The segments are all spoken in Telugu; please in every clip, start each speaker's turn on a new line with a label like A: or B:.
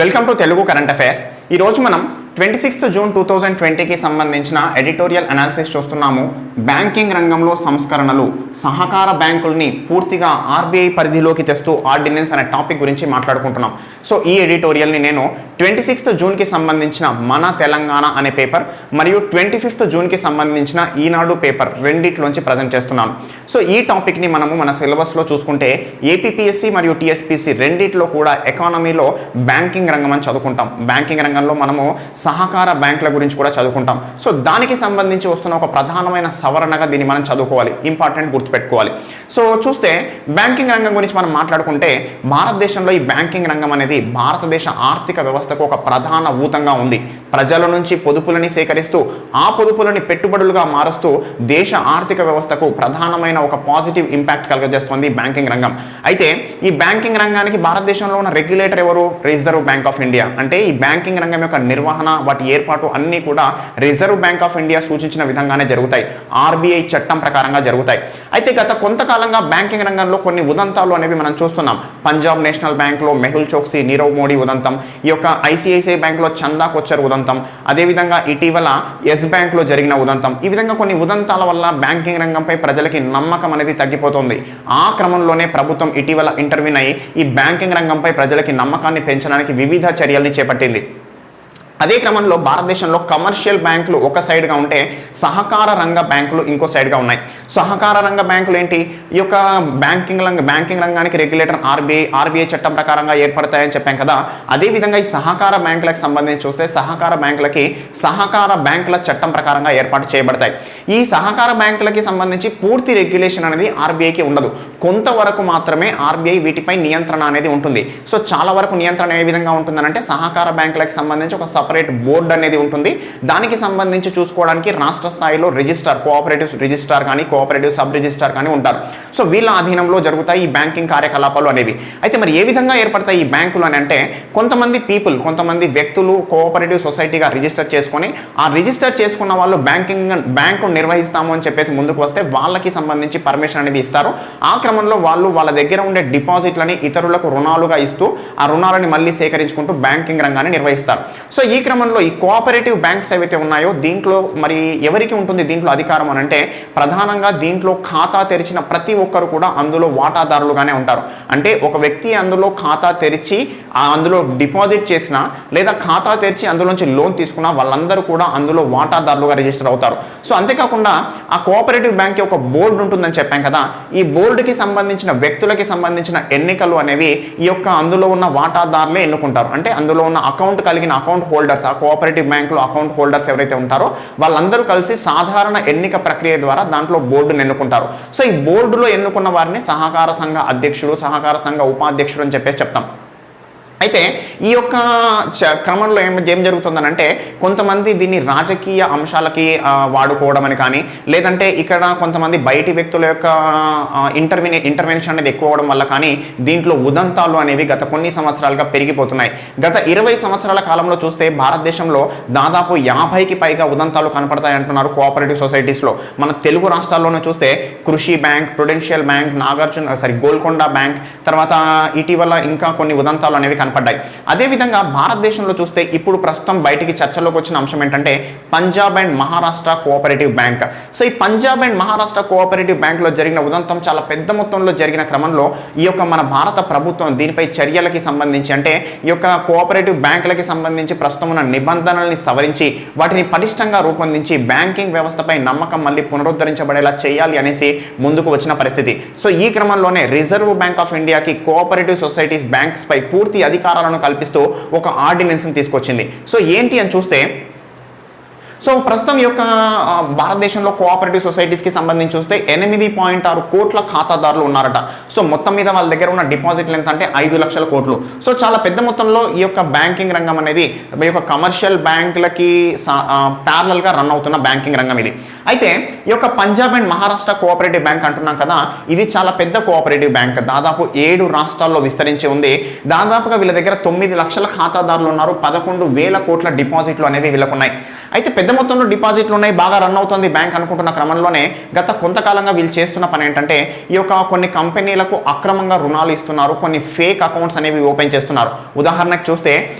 A: Welcome to Telugu current affairs. ఈరోజు మనం 26 జూన్ 2020కి సంబంధించిన ఎడిటోరియల్ అనాలిసిస్ చూస్తున్నాము. బ్యాంకింగ్ రంగంలో సంస్కరణలు, సహకార బ్యాంకుల్ని పూర్తిగా ఆర్బీఐ పరిధిలోకి తెస్తూ ఆర్డినెన్స్ అనే టాపిక్ గురించి మాట్లాడుకుంటున్నాం. సో ఈ ఎడిటోరియల్ని నేను 26 జూన్కి సంబంధించిన మన తెలంగాణ అనే పేపర్ మరియు 25 జూన్కి సంబంధించిన ఈనాడు పేపర్ రెండిట్లోంచి ప్రజెంట్ చేస్తున్నాను. సో ఈ టాపిక్ని మనము మన సిలబస్లో చూసుకుంటే ఏపీపీఎస్సీ మరియు టీఎస్పీసీ రెండిట్లో కూడా ఎకానమీలో బ్యాంకింగ్ రంగం అని చదువుకుంటాం. బ్యాంకింగ్ రంగంలో మనము సహకార బ్యాంకుల గురించి కూడా చదువుకుంటాం. సో దానికి సంబంధించి వస్తున్న ఒక ప్రధానమైన సవరణగా దీన్ని మనం చదువుకోవాలి, ఇంపార్టెంట్ గుర్తుపెట్టుకోవాలి. సో చూస్తే బ్యాంకింగ్ రంగం గురించి మనం మాట్లాడుకుంటే భారతదేశంలో ఈ బ్యాంకింగ్ రంగం అనేది భారతదేశ ఆర్థిక వ్యవస్థకు ఒక ప్రధాన ఊతంగా ఉంది. ప్రజల నుంచి పొదుపులని సేకరిస్తూ ఆ పొదుపులని పెట్టుబడులుగా మారుస్తూ దేశ ఆర్థిక వ్యవస్థకు ప్రధానమైన ఒక పాజిటివ్ ఇంపాక్ట్ కలుగజేస్తుంది బ్యాంకింగ్ రంగం. అయితే ఈ బ్యాంకింగ్ రంగానికి భారతదేశంలో ఉన్న రెగ్యులేటర్ ఎవరు? Reserve bank of India. అంటే ఈ బ్యాంకింగ్ రంగం యొక్క నిర్వహణ, వాటి ఏర్పాటు అన్నీ కూడా రిజర్వ్ బ్యాంక్ ఆఫ్ ఇండియా సూచించిన విధంగానే జరుగుతాయి, ఆర్బీఐ చట్టం ప్రకారంగా జరుగుతాయి. అయితే గత కొంతకాలంగా బ్యాంకింగ్ రంగంలో కొన్ని ఉదంతాలు అనేవి మనం చూస్తున్నాం. పంజాబ్ నేషనల్ బ్యాంక్లో మెహుల్ చోక్సీ, నీరవ్ మోడీ ఉదంతం, ఈ యొక్క ఐసిఐసిఐ బ్యాంక్లో చందా కొచ్చర్ ఉదంతం, అదేవిధంగా ఇటీవల ఎస్ బ్యాంక్లో జరిగిన ఉదంతం. ఈ విధంగా కొన్ని ఉదంతాల వల్ల బ్యాంకింగ్ రంగంపై ప్రజలకి నమ్మకం అనేది తగ్గిపోతుంది. ఆ క్రమంలోనే ప్రభుత్వం ఇటీవల ఇంటర్వ్యూన్ అయ్యి ఈ బ్యాంకింగ్ రంగంపై ప్రజలకి నమ్మకాన్ని పెంచడానికి వివిధ చర్యల్ని చేపట్టింది. అదే క్రమంలో భారతదేశంలో కమర్షియల్ బ్యాంకులు ఒక సైడ్గా ఉంటే సహకార రంగ బ్యాంకులు ఇంకో సైడ్గా ఉన్నాయి. సహకార రంగ బ్యాంకులు ఏంటి? ఈ యొక్క బ్యాంకింగ్ రంగానికి రెగ్యులేటర్ ఆర్బీఐ చట్టం ప్రకారంగా ఏర్పడతాయని చెప్పాం కదా. అదేవిధంగా ఈ సహకార బ్యాంకులకు సంబంధించి చూస్తే సహకార బ్యాంకులకి సహకార బ్యాంకుల చట్టం ప్రకారంగా ఏర్పాటు చేయబడతాయి. ఈ సహకార బ్యాంకులకి సంబంధించి పూర్తి రెగ్యులేషన్ అనేది ఆర్బీఐకి ఉండదు. కొంతవరకు మాత్రమే ఆర్బీఐ వీటిపై నియంత్రణ అనేది ఉంటుంది. సో చాలా వరకు నియంత్రణ ఏ విధంగా ఉంటుందనంటే సహకార బ్యాంకులకు సంబంధించి ఒక సపరేట్ బోర్డు అనేది ఉంటుంది. దానికి సంబంధించి చూసుకోవడానికి రాష్ట్ర స్థాయిలో రిజిస్ట్రార్, కోఆపరేటివ్ రిజిస్ట్రార్ కానీ కోఆపరేటివ్ సబ్ రిజిస్ట్రార్ కానీ ఉంటారు. సో వీళ్ళ అధీనంలో జరుగుతాయి ఈ బ్యాంకింగ్ కార్యకలాపాలు అనేవి. అయితే మరి ఏ విధంగా ఏర్పడతాయి ఈ బ్యాంకులు అని అంటే కొంతమంది వ్యక్తులు కోఆపరేటివ్ సొసైటీగా రిజిస్టర్ చేసుకొని ఆ రిజిస్టర్ చేసుకున్న వాళ్ళు బ్యాంకు నిర్వహిస్తాము అని చెప్పేసి ముందుకు వస్తే వాళ్ళకి సంబంధించి పర్మిషన్ అనేది ఇస్తారు. ఆ క్రమంలో వాళ్ళు వాళ్ళ దగ్గర ఉండే డిపాజిట్లని ఇతరులకు రుణాలుగా ఇస్తూ ఆ రుణాలని మళ్ళీ సేకరించుకుంటూ బ్యాంకింగ్ రంగాన్ని నిర్వహిస్తారు. సో ఈ క్రమంలో ఈ కోఆపరేటివ్ బ్యాంక్స్ ఏవైతే ఉన్నాయో దీంట్లో మరి ఎవరికి ఉంటుంది దీంట్లో అధికారం అని అంటే ప్రధానంగా దీంట్లో ఖాతా తెరిచిన ప్రతి ఒక్కరు కూడా అందులో వాటాదారులుగానే ఉంటారు. అంటే ఒక వ్యక్తి అందులో ఖాతా తెరిచి అందులో డిపాజిట్ చేసినా లేదా ఖాతా తెరిచి అందులోంచి లోన్ తీసుకున్నా వాళ్ళందరూ కూడా అందులో వాటాదారులుగా రిజిస్టర్ అవుతారు. సో అంతేకాకుండా ఆ కోఆపరేటివ్ బ్యాంక్ ఒక బోర్డు ఉంటుందని చెప్పాం కదా. ఈ బోర్డుకి సంబంధించిన వ్యక్తులకి సంబంధించిన ఎన్నికలు అనేవి ఈ యొక్క అందులో ఉన్న వాటాదారులే ఎన్నుకుంటారు. అంటే అందులో ఉన్న అకౌంట్ కలిగిన అకౌంట్ హోల్డర్స్, ఆ కోఆపరేటివ్ బ్యాంకులో అకౌంట్ హోల్డర్స్ ఎవరైతే ఉంటారో వాళ్ళందరూ కలిసి సాధారణ ఎన్నిక ప్రక్రియ ద్వారా దాంట్లో బోర్డును ఎన్నుకుంటారు. సో ఈ బోర్డులో ఎన్నుకున్న వారిని సహకార సంఘ అధ్యక్షుడు, సహకార సంఘ ఉపాధ్యక్షుడు అని చెప్పేసి చెప్తాం. అయితే ఈ యొక్క క్రమంలో ఏం జరుగుతుందనంటే కొంతమంది దీన్ని రాజకీయ అంశాలకి వాడుకోవడం అని కానీ లేదంటే ఇక్కడ కొంతమంది బయటి వ్యక్తుల యొక్క ఇంటర్వెన్షన్ అనేది ఎక్కువ అవడం వల్ల కానీ దీంట్లో ఉదంతాలు అనేవి గత కొన్ని సంవత్సరాలుగా పెరిగిపోతున్నాయి. గత 20 సంవత్సరాల కాలంలో చూస్తే భారతదేశంలో దాదాపు 50కి పైగా ఉదంతాలు కనపడతాయి అంటున్నారు కోఆపరేటివ్ సొసైటీస్లో. మన తెలుగు రాష్ట్రాల్లోనే చూస్తే కృషి bank, Prudential bank, Golconda bank, తర్వాత ఇటీవల ఇంకా కొన్ని ఉదంతాలు అనేవి కనపడ్డాయి. అదేవిధంగా భారతదేశంలో చూస్తే ఇప్పుడు ప్రస్తుతం బయటికి చర్చలోకి వచ్చిన అంశం ఏంటంటే Punjab and Maharashtra cooperative bank. So ఈ పంజాబ్ అండ్ మహారాష్ట్ర కోఆపరేటివ్ బ్యాంక్లో జరిగిన ఉదంతం చాలా పెద్ద మొత్తంలో జరిగిన క్రమంలో ఈ యొక్క మన భారత ప్రభుత్వం దీనిపై చర్యలకి సంబంధించి అంటే ఈ యొక్క కోఆపరేటివ్ బ్యాంకులకి సంబంధించి ప్రస్తుతం ఉన్న నిబంధనల్ని సవరించి వాటిని పటిష్టంగా రూపొందించి బ్యాంకింగ్ వ్యవస్థపై నమ్మకం మళ్ళీ పునరుద్ధరించబడేలా చేయాలి అనేసి ముందుకు వచ్చిన పరిస్థితి. సో ఈ క్రమంలోనే రిజర్వ్ బ్యాంక్ ఆఫ్ ఇండియాకి కోఆపరేటివ్ సొసైటీస్ బ్యాంక్స్ పై పూర్తి అధికారాలను కల్పిస్తూ ఒక ఆర్డినెన్స్ని తీసుకొచ్చింది. సో ఏంటి అని చూస్తే సో ప్రస్తుతం ఈ యొక్క భారతదేశంలో కోఆపరేటివ్ సొసైటీస్కి సంబంధించి చూస్తే 8.6 కోట్ల ఖాతాదారులు ఉన్నారట. సో మొత్తం మీద వాళ్ళ దగ్గర ఉన్న డిపాజిట్లు ఎంత అంటే 5 లక్షల కోట్లు. సో చాలా పెద్ద మొత్తంలో ఈ యొక్క బ్యాంకింగ్ రంగం అనేది ఈ యొక్క కమర్షియల్ బ్యాంకులకి ప్యారలల్గా రన్ అవుతున్న బ్యాంకింగ్ రంగం ఇది. అయితే ఈ యొక్క Punjab and Maharashtra cooperative bank అంటున్నాం కదా, ఇది చాలా పెద్ద కోఆపరేటివ్ బ్యాంక్. దాదాపు 7 రాష్ట్రాల్లో విస్తరించి ఉంది. దాదాపుగా వీళ్ళ దగ్గర 9 లక్షల ఖాతాదారులు ఉన్నారు. 11,000 కోట్ల డిపాజిట్లు అనేవి వీళ్ళకున్నాయి. అయితే పెద్ద మొత్తంలో డిపాజిట్లు ఉన్నాయి, బాగా రన్ అవుతుంది బ్యాంక్ అనుకుంటున్న క్రమంలోనే గత కొంతకాలంగా వీళ్ళు చేస్తున్న పని ఏంటంటే ఈ యొక్క కొన్ని కంపెనీలకు అక్రమంగా రుణాలు ఇస్తున్నారు, కొన్ని ఫేక్ అకౌంట్స్ అనేవి ఓపెన్ చేస్తున్నారు. ఉదాహరణకు చూస్తే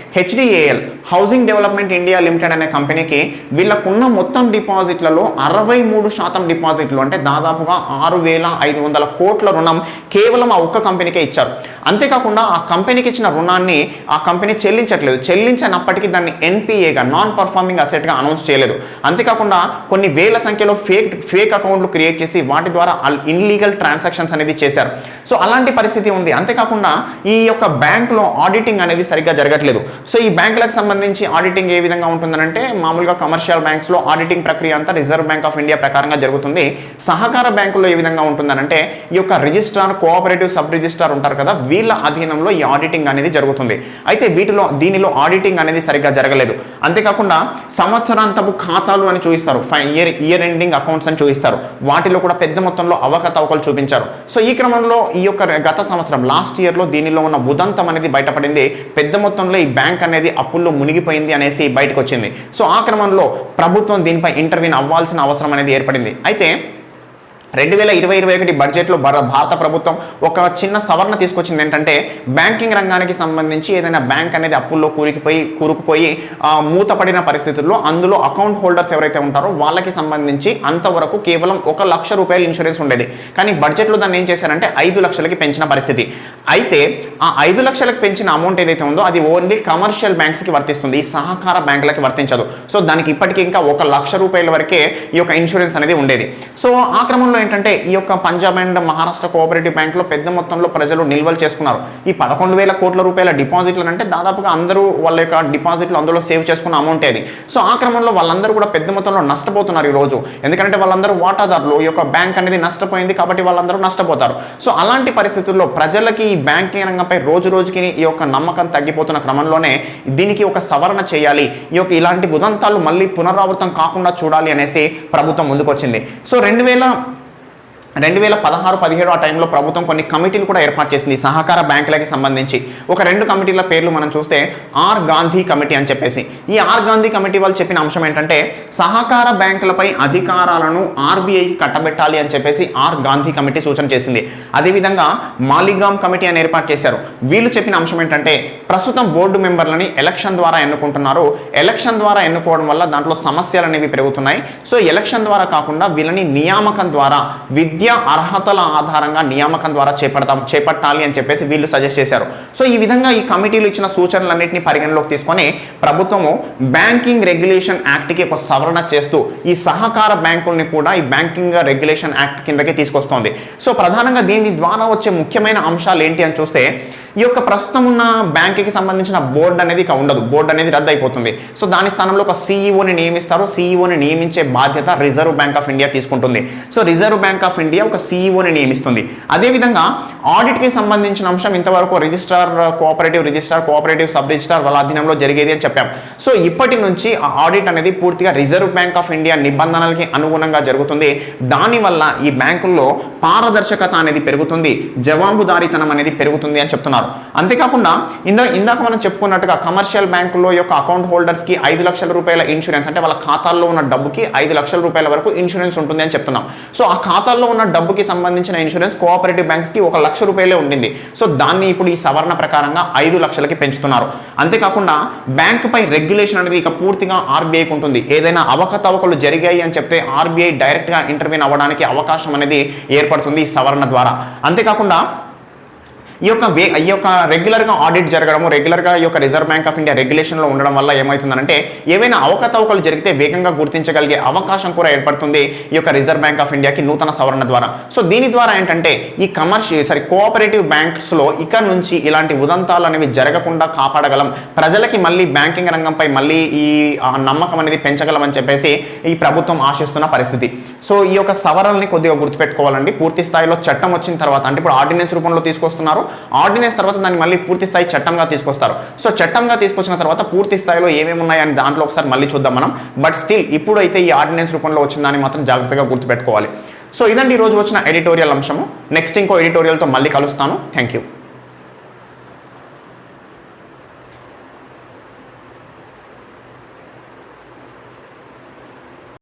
A: HDAL housing development India limited అనే కంపెనీకి వీళ్ళకున్న మొత్తం డిపాజిట్లలో 63% డిపాజిట్లు అంటే దాదాపుగా 6,500 కోట్ల రుణం కేవలం ఆ ఒక్క కంపెనీకే ఇచ్చారు. అంతేకాకుండా ఆ కంపెనీకి ఇచ్చిన రుణాన్ని ఆ కంపెనీ చెల్లించినప్పటికీ దాన్ని NPAగా నాన్ పర్ఫార్మింగ్ అసెట్గా అనౌన్స్ చేయలేదు. అంతేకాకుండా కొన్ని వేల సంఖ్యలో ఫేక్ అకౌంట్లు క్రియేట్ చేసి వాటి ద్వారా ఇన్లీగల్ ట్రాన్సాక్షన్స్ అనేది చేశారు. సో అలాంటి పరిస్థితి ఉంది. అంతేకాకుండా ఈ యొక్క బ్యాంకులో ఆడిటింగ్ అనేది సరిగ్గా జరగట్లేదు. సో ఈ బ్యాంకులకు సంబంధించి ఆడిటింగ్ ఏ విధంగా ఉంటుందంటే మామూలుగా కమర్షియల్ బ్యాంక్స్లో ఆడిటింగ్ ప్రక్రియ అంతా రిజర్వ్ బ్యాంక్ ఆఫ్ ఇండియా ప్రకారంగా జరుగుతుంది. సహకార బ్యాంకుల్లో ఏ విధంగా ఉంటుందనంటే ఈ యొక్క రిజిస్ట్రార్, కోఆపరేటివ్ సబ్ రిజిస్ట్రార్ ఉంటారు కదా, వీళ్ళ అధీనంలో ఈ ఆడిటింగ్ అనేది జరుగుతుంది. అయితే దీనిలో ఆడిటింగ్ అనేది సరిగ్గా జరగలేదు. అంతేకాకుండా సంవత్సరాంతపు ఖాతాలు అని చూపిస్తారు, ఇయర్ ఎండింగ్ అకౌంట్స్ అని చూపిస్తారు, వాటిలో కూడా పెద్ద మొత్తంలో అవకతవకలు చూపించారు. సో ఈ క్రమంలో ఈ యొక్క గత సంవత్సరం లాస్ట్ ఇయర్లో దీనిలో ఉన్న ఉదంతం అనేది బయటపడింది. పెద్ద మొత్తంలో ఈ బ్యాంక్ అనేది అప్పుల్లో మునిగిపోయింది అనేసి బయటకు వచ్చింది. సో ఆ క్రమంలో ప్రభుత్వం దీనిపై ఇంటర్వ్యూన్ అవ్వాల్సిన అవసరం అనేది ఏర్పడింది. అయితే 2020-21 బడ్జెట్లో భారత ప్రభుత్వం ఒక చిన్న సవరణ తీసుకొచ్చింది. ఏంటంటే బ్యాంకింగ్ రంగానికి సంబంధించి ఏదైనా బ్యాంక్ అనేది అప్పుల్లో కూరుకుపోయి మూతపడిన పరిస్థితుల్లో అందులో అకౌంట్ హోల్డర్స్ ఎవరైతే ఉంటారో వాళ్ళకి సంబంధించి అంతవరకు కేవలం 1 లక్ష రూపాయల ఇన్సూరెన్స్ ఉండేది. కానీ బడ్జెట్లో దాన్ని ఏం చేశారంటే 5 లక్షలకి పెంచిన పరిస్థితి. అయితే ఆ 5 లక్షలకు పెంచిన అమౌంట్ ఏదైతే ఉందో అది ఓన్లీ కమర్షియల్ బ్యాంక్స్కి వర్తిస్తుంది, ఈ సహకార బ్యాంకులకి వర్తించదు. సో దానికి ఇప్పటికీ ఇంకా 1 లక్ష రూపాయల వరకే ఈ యొక్క ఇన్సూరెన్స్ అనేది ఉండేది. సో ఆ క్రమంలో ఏంటంటే ఈ యొక్క పంజాబ్ అండ్ మహారాష్ట్ర కోఆపరేటివ్ బ్యాంక్లో పెద్ద మొత్తంలో ప్రజలు నిల్వలు చేసుకున్నారు. ఈ 11,000 కోట్ల రూపాయల డిపాజిట్లు అంటే దాదాపుగా అందరూ వాళ్ళ యొక్క డిపాజిట్లు అందులో సేవ్ చేసుకున్న అమౌంట్ అది. సో ఆ క్రమంలో వాళ్ళందరూ కూడా పెద్ద మొత్తంలో నష్టపోతున్నారు ఈరోజు. ఎందుకంటే వాళ్ళందరూ వాటాదారులు, ఈ యొక్క బ్యాంక్ అనేది నష్టపోయింది కాబట్టి వాళ్ళందరూ నష్టపోతారు. సో అలాంటి పరిస్థితుల్లో ప్రజలకి ఈ బ్యాంకింగ్ రంగంపై రోజు రోజుకి ఈ యొక్క నమ్మకం తగ్గిపోతున్న క్రమంలోనే దీనికి ఒక సవరణ చేయాలి, ఈ యొక్క ఇలాంటి ఉదంతాలు మళ్ళీ పునరావృతం కాకుండా చూడాలి అనేసి ప్రభుత్వం ముందుకొచ్చింది. సో 2016-17 ఆ టైంలో ప్రభుత్వం కొన్ని కమిటీలు కూడా ఏర్పాటు చేసింది సహకార బ్యాంకులకి సంబంధించి. ఒక 2 కమిటీల పేర్లు మనం చూస్తే ఆర్ గాంధీ కమిటీ అని చెప్పేసి. ఈ ఆర్ గాంధీ కమిటీ వాళ్ళు చెప్పిన అంశం ఏంటంటే సహకార బ్యాంకులపై అధికారాలను RBIకి కట్టబెట్టాలి అని చెప్పేసి ఆర్ గాంధీ కమిటీ సూచన చేసింది. అదేవిధంగా మాలిగామ్ కమిటీ అని ఏర్పాటు చేశారు. వీళ్ళు చెప్పిన అంశం ఏంటంటే ప్రస్తుతం బోర్డు మెంబర్లని ఎలక్షన్ ద్వారా ఎన్నుకుంటున్నారు. ఎలక్షన్ ద్వారా ఎన్నుకోవడం వల్ల దాంట్లో సమస్యలు అనేవి పెరుగుతున్నాయి. సో ఎలక్షన్ ద్వారా కాకుండా వీళ్ళని నియామకం ద్వారా విద్య అర్హతల ఆధారంగా నియామకం ద్వారా చేపట్టాలి అని చెప్పేసి వీళ్ళు సజెస్ట్ చేశారు. సో ఈ విధంగా ఈ కమిటీలు ఇచ్చిన సూచనలన్నింటినీ పరిగణలోకి తీసుకొని ప్రభుత్వము బ్యాంకింగ్ రెగ్యులేషన్ యాక్ట్కి ఒక సవరణ చేస్తూ ఈ సహకార బ్యాంకుల్ని కూడా ఈ బ్యాంకింగ్ రెగ్యులేషన్ యాక్ట్ కిందకి తీసుకొస్తోంది. సో ప్రధానంగా దీని ద్వారా వచ్చే ముఖ్యమైన అంశాలు ఏంటి అని చూస్తే ఈ యొక్క ప్రస్తుతం ఉన్న బ్యాంకుకి సంబంధించిన బోర్డు అనేది ఇక ఉండదు, బోర్డు అనేది రద్దు అయిపోతుంది. సో దాని స్థానంలో ఒక CEOని నియమిస్తారు. CEOని నియమించే బాధ్యత రిజర్వ్ బ్యాంక్ ఆఫ్ ఇండియా తీసుకుంటుంది. So reserve bank of India ఒక CEOని నియమిస్తుంది. అదేవిధంగా ఆడిట్కి సంబంధించిన అంశం ఇంతవరకు రిజిస్ట్రార్, కోఆపరేటివ్ సబ్ రిజిస్ట్రార్ వాళ్ళ అధీనంలో జరిగేది అని చెప్పాం. సో ఇప్పటి నుంచి ఆ ఆడిట్ అనేది పూర్తిగా రిజర్వ్ బ్యాంక్ ఆఫ్ ఇండియా నిబంధనలకి అనుగుణంగా జరుగుతుంది. దానివల్ల ఈ బ్యాంకుల్లో పారదర్శకత అనేది పెరుగుతుంది, జవాబుదారీతనం అనేది పెరుగుతుంది అని చెప్తున్నారు. అంతేకాకుండా ఇందాక మనం చెప్పుకున్నట్టుగా కమర్షియల్ బ్యాంకుల్లో యొక్క అకౌంట్ హోల్డర్స్కి 5 లక్షల రూపాయల ఇన్సూరెన్స్ అంటే వాళ్ళ ఖాతాల్లో ఉన్న డబ్బుకి 5 లక్షల రూపాయల వరకు ఇన్సూరెన్స్ ఉంటుంది అని చెప్తున్నాం. సో ఆ ఖాతాల్లో ఉన్న డబ్బుకి సంబంధించిన ఇన్సూరెన్స్ కోఆపరేటివ్ బ్యాంక్స్కి 1 లక్ష రూపాయలే ఉండింది. సో దాన్ని ఇప్పుడు ఈ సవరణ ప్రకారంగా 5 లక్షలకి పెంచుతున్నారు. అంతేకాకుండా బ్యాంకుపై రెగ్యులేషన్ అనేది ఇక పూర్తిగా RBIకి ఉంటుంది. ఏదైనా అవకతవకలు జరిగాయి అని చెప్తే RBI డైరెక్ట్గా ఇంటర్వ్యూన్ అవ్వడానికి అవకాశం అనేది ఏర్పడుతుంది ఈ సవరణ ద్వారా. అంతేకాకుండా ఈ యొక్క రెగ్యులర్గా ఆడిట్ జరగడము, రెగ్యులర్గా ఈ యొక్క రిజర్వ్ బ్యాంక్ ఆఫ్ ఇండియా రెగ్యులేషన్లో ఉండడం వల్ల ఏమవుతుందంటే ఏవైనా అవకతవకలు జరిగితే వేగంగా గుర్తించగలిగే అవకాశం కూడా ఏర్పడుతుంది ఈ యొక్క రిజర్వ్ బ్యాంక్ ఆఫ్ ఇండియాకి నూతన సవరణ ద్వారా. సో దీని ద్వారా ఏంటంటే ఈ కోఆపరేటివ్ బ్యాంక్స్లో ఇక నుంచి ఇలాంటి ఉదంతాలు అనేవి జరగకుండా కాపాడగలం, ప్రజలకి మళ్ళీ బ్యాంకింగ్ రంగంపై మళ్ళీ ఈ నమ్మకం అనేది పెంచగలమని చెప్పేసి ఈ ప్రభుత్వం ఆశిస్తున్న పరిస్థితి. సో ఈ యొక్క సవరణని కొద్దిగా గుర్తుపెట్టుకోవాలండి. పూర్తి స్థాయిలో చట్టం వచ్చిన తర్వాత అంటే ఇప్పుడు ఆర్డినెన్స్ రూపంలో తీసుకొస్తున్నారు, ఆర్డినెన్స్ తర్వాత దాన్ని మళ్ళీ పూర్తి స్థాయి చట్టంగా తీసుకొస్తారు. సో చట్టంగా తీసుకొచ్చిన తర్వాత పూర్తి స్థాయిలో ఏమేమి ఉన్నాయని దాంట్లో ఒకసారి మళ్ళీ చూద్దాం మనం. బట్ స్టిల్ ఇప్పుడైతే ఈ ఆర్డినెన్స్ రూపంలో వచ్చిందని మాత్రం జాగ్రత్తగా గుర్తుపెట్టుకోవాలి. సో ఇదండి ఈరోజు వచ్చిన ఎడిటోరియల్ అంశము. నెక్స్ట్ ఇంకో ఎడిటోరియల్తో మళ్ళీ కలుస్తాను. Thank you.